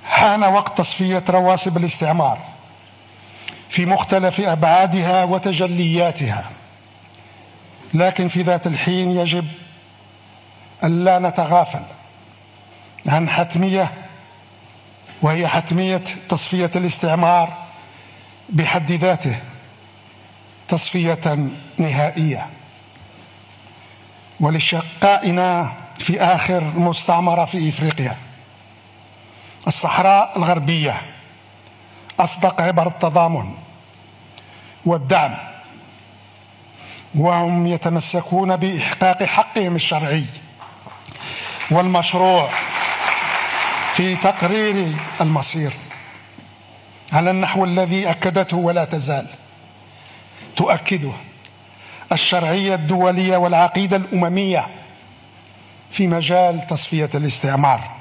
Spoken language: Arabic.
حان وقت تصفية رواسب الاستعمار في مختلف أبعادها وتجلياتها، لكن في ذات الحين يجب ألا نتغافل عن حتمية، وهي حتمية تصفية الاستعمار بحد ذاته تصفية نهائية. ولشقائنا في آخر مستعمرة في إفريقيا الصحراء الغربية أصدق عبر التضامن والدعم، وهم يتمسكون بإحقاق حقهم الشرعي والمشروع في تقرير المصير على النحو الذي أكدته ولا تزال تؤكده الشرعية الدولية والعقيدة الأممية في مجال تصفية الاستعمار.